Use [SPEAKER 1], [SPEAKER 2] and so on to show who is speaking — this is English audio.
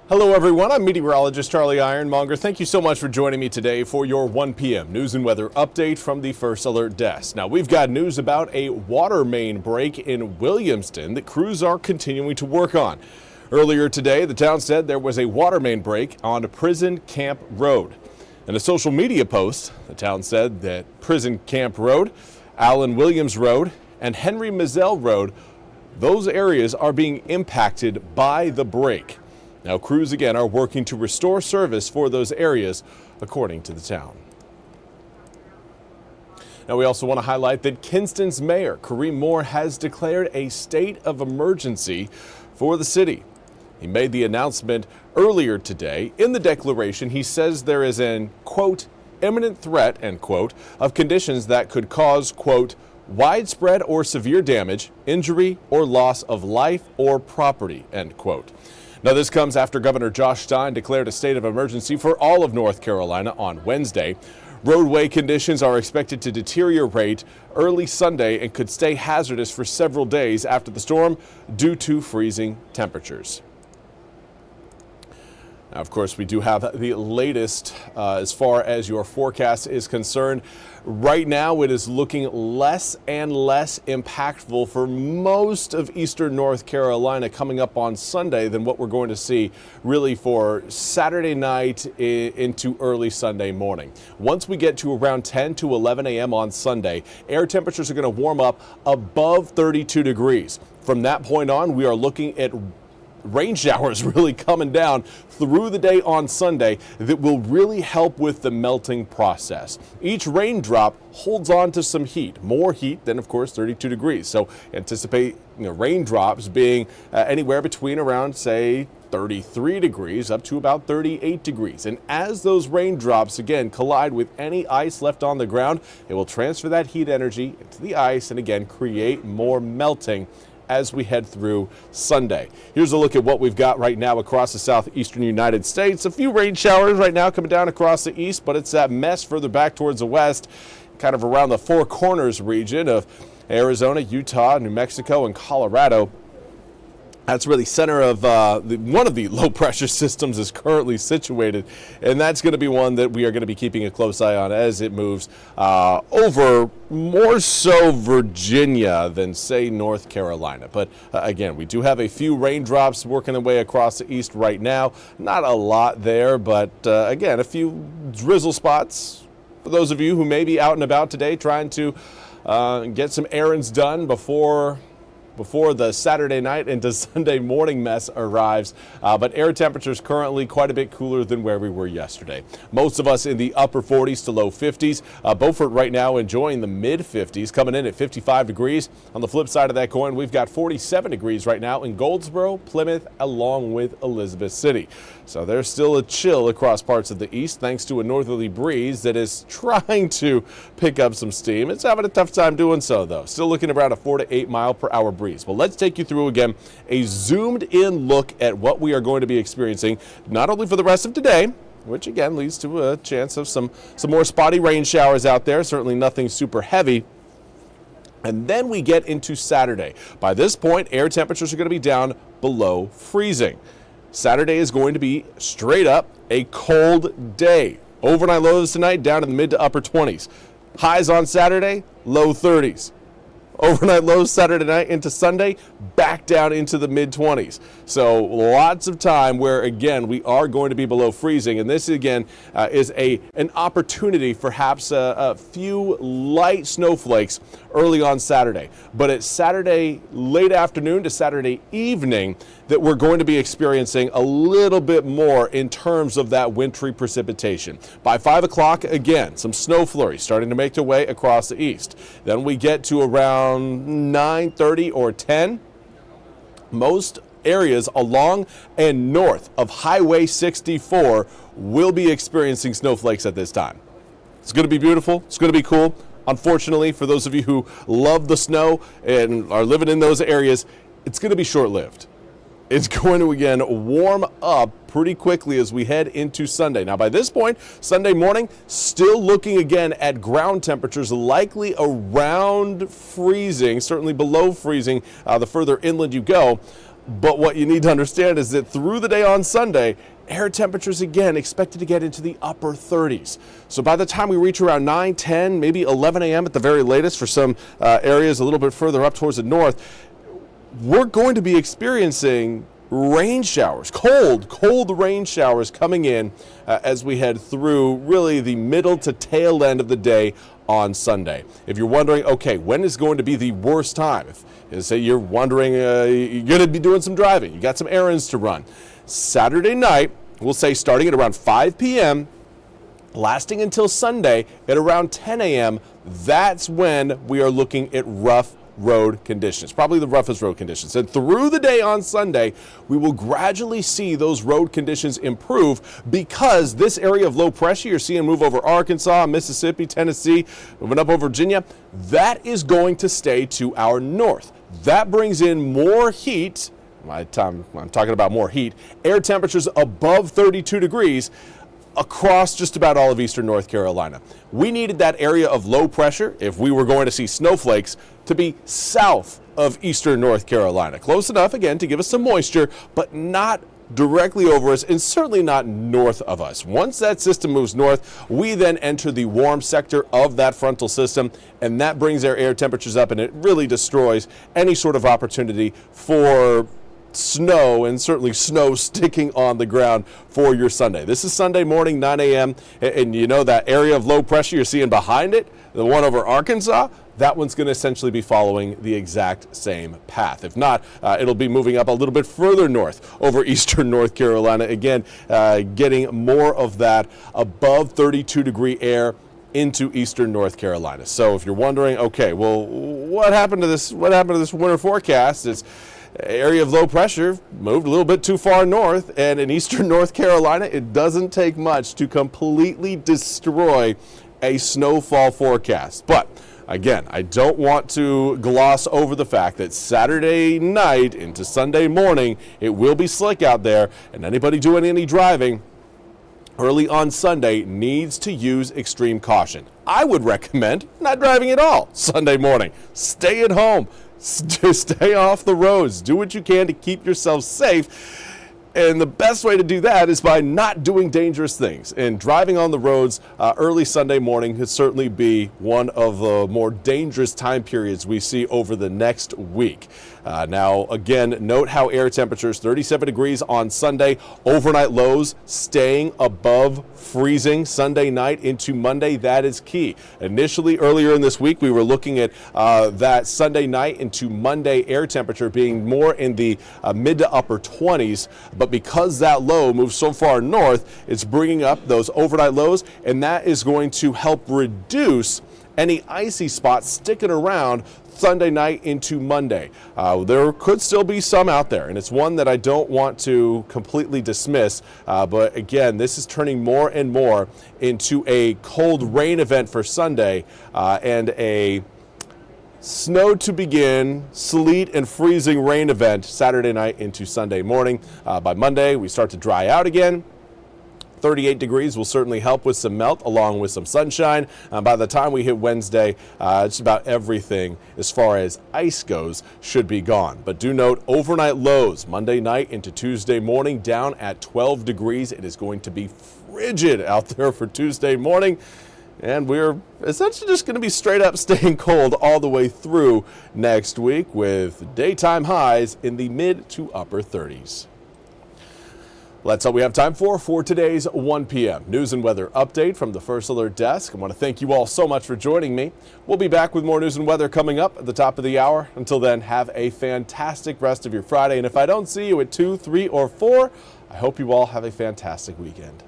[SPEAKER 1] Hello everyone, I'm Meteorologist Charlie Ironmonger. Thank you so much for joining me today for your 1 p.m. news and weather update from the First Alert Desk. Now we've got news about a water main break in Williamston that crews are continuing to work on. Earlier today, the town said there was a water main break on Prison Camp Road. In a social media post, the town said that Prison Camp Road, Allen Williams Road, and Henry Mazzell Road, those areas are being impacted by the break. Now, crews again are working to restore service for those areas, according to the town. Now, we also want to highlight that Kinston's mayor, Kareem Moore, has declared a state of emergency for the city. He made the announcement earlier today. In the declaration, he says there is an, quote, imminent threat, end quote, of conditions that could cause, quote, widespread or severe damage, injury, or loss of life or property, end quote. Now, this comes after Governor Josh Stein declared a state of emergency for all of North Carolina on Wednesday. Roadway conditions are expected to deteriorate early Sunday and could stay hazardous for several days after the storm due to freezing temperatures. Now, of course, we do have the latest as far as your forecast is concerned. Right now, it is looking less and less impactful for most of eastern North Carolina coming up on Sunday than what we're going to see really for Saturday night into early Sunday morning. Once we get to around 10 to 11 a.m. on Sunday, air temperatures are going to warm up above 32 degrees. From that point on, we are looking at rain showers really coming down through the day on Sunday that will really help with the melting process. Each raindrop holds on to some heat, more heat than, of course, 32 degrees. So anticipate raindrops being anywhere between around, say, 33 degrees up to about 38 degrees. And as those raindrops, again, collide with any ice left on the ground, it will transfer that heat energy into the ice and, again, create more melting as we head through Sunday. Here's a look at what we've got right now across the southeastern United States. A few rain showers right now coming down across the east, but it's that mess further back towards the west, kind of around the Four Corners region of Arizona, Utah, New Mexico, and Colorado. That's where the center of one of the low pressure systems is currently situated, and that's going to be one that we are going to be keeping a close eye on as it moves over more so Virginia than, say, North Carolina. But again, we do have a few raindrops working their way across the east right now. Not a lot there, but again, a few drizzle spots for those of you who may be out and about today trying to get some errands done before the Saturday night into Sunday morning mess arrives. But air temperatures currently quite a bit cooler than where we were yesterday. Most of us in the upper 40s to low 50s. Beaufort right now enjoying the mid 50s, coming in at 55 degrees. On the flip side of that coin, we've got 47 degrees right now in Goldsboro, Plymouth, along with Elizabeth City. So there's still a chill across parts of the east thanks to a northerly breeze that is trying to pick up some steam. It's having a tough time doing so, though. Still looking around a 4 to 8 mile per hour breeze. Well, let's take you through again a zoomed in look at what we are going to be experiencing, not only for the rest of today, which again leads to a chance of some more spotty rain showers out there, certainly nothing super heavy. And then we get into Saturday. By this point, air temperatures are going to be down below freezing. Saturday is going to be straight up a cold day. Overnight lows tonight down in the mid to upper 20s. Highs on Saturday, low 30s. Overnight lows Saturday night into Sunday, back down into the mid-20s. So lots of time where, again, we are going to be below freezing. And this, again, is an opportunity for perhaps a few light snowflakes early on Saturday. But it's Saturday late afternoon to Saturday evening that we're going to be experiencing a little bit more in terms of that wintry precipitation. By 5 o'clock, again, some snow flurries starting to make their way across the east. Then we get to around 9:30 or 10. Most areas along and north of Highway 64 will be experiencing snowflakes at this time. It's going to be beautiful. It's going to be cool. Unfortunately, for those of you who love the snow and are living in those areas, it's going to be short-lived. It's going to, again, warm up pretty quickly as we head into Sunday. Now, by this point, Sunday morning, still looking again at ground temperatures likely around freezing, certainly below freezing the further inland you go. But what you need to understand is that through the day on Sunday, air temperatures again expected to get into the upper 30s. So by the time we reach around 9, 10, maybe 11 a.m. at the very latest for some areas a little bit further up towards the north, we're going to be experiencing rain showers, cold rain showers coming in as we head through really the middle to tail end of the day on Sunday. If you're wondering, okay, when is going to be the worst time? If say you're wondering, you're going to be doing some driving, you got some errands to run. Saturday night, we'll say starting at around 5 p.m., lasting until Sunday at around 10 a.m., that's when we are looking at rough road conditions, probably the roughest road conditions. And through the day on Sunday, we will gradually see those road conditions improve because this area of low pressure you're seeing move over Arkansas, Mississippi, Tennessee, moving up over Virginia, that is going to stay to our north. That brings in more heat. I'm talking about more heat, air temperatures above 32 degrees across just about all of eastern North Carolina. We needed that area of low pressure, if we were going to see snowflakes, to be south of eastern North Carolina. Close enough, again, to give us some moisture, but not directly over us and certainly not north of us. Once that system moves north, we then enter the warm sector of that frontal system, and that brings our air temperatures up, and it really destroys any sort of opportunity for snow, and certainly snow sticking on the ground for your Sunday. This is Sunday morning, 9 a.m., and you know that area of low pressure you're seeing behind it, the one over Arkansas, that one's going to essentially be following the exact same path. If not, it'll be moving up a little bit further north over eastern North Carolina, again, getting more of that above 32-degree air into eastern North Carolina. So if you're wondering, okay, well, what happened to this winter forecast? It's area of low pressure moved a little bit too far north, and in eastern North Carolina, it doesn't take much to completely destroy a snowfall forecast. But again, I don't want to gloss over the fact that Saturday night into Sunday morning, it will be slick out there, and anybody doing any driving early on Sunday needs to use extreme caution. I would recommend not driving at all Sunday morning. Stay at home. Stay off the roads. Do what you can to keep yourself safe. And the best way to do that is by not doing dangerous things. And driving on the roads early Sunday morning could certainly be one of the more dangerous time periods we see over the next week. Now, again, note how air temperatures 37 degrees on Sunday, overnight lows staying above freezing Sunday night into Monday. That is key. Initially, earlier in this week, we were looking at that Sunday night into Monday air temperature being more in the mid to upper 20s. But because that low moves so far north, it's bringing up those overnight lows, and that is going to help reduce any icy spots sticking around Sunday night into Monday. There could still be some out there, and it's one that I don't want to completely dismiss. But again, this is turning more and more into a cold rain event for Sunday and a snow to begin, sleet and freezing rain event Saturday night into Sunday morning. By Monday, we start to dry out again. 38 degrees will certainly help with some melt along with some sunshine. By the time we hit Wednesday, just about everything as far as ice goes should be gone. But do note overnight lows Monday night into Tuesday morning down at 12 degrees. It is going to be frigid out there for Tuesday morning. And we're essentially just going to be straight up staying cold all the way through next week with daytime highs in the mid to upper 30s. Well, that's all we have time for today's 1 p.m. news and weather update from the First Alert Desk. I want to thank you all so much for joining me. We'll be back with more news and weather coming up at the top of the hour. Until then, have a fantastic rest of your Friday. And if I don't see you at 2, 3, or 4, I hope you all have a fantastic weekend.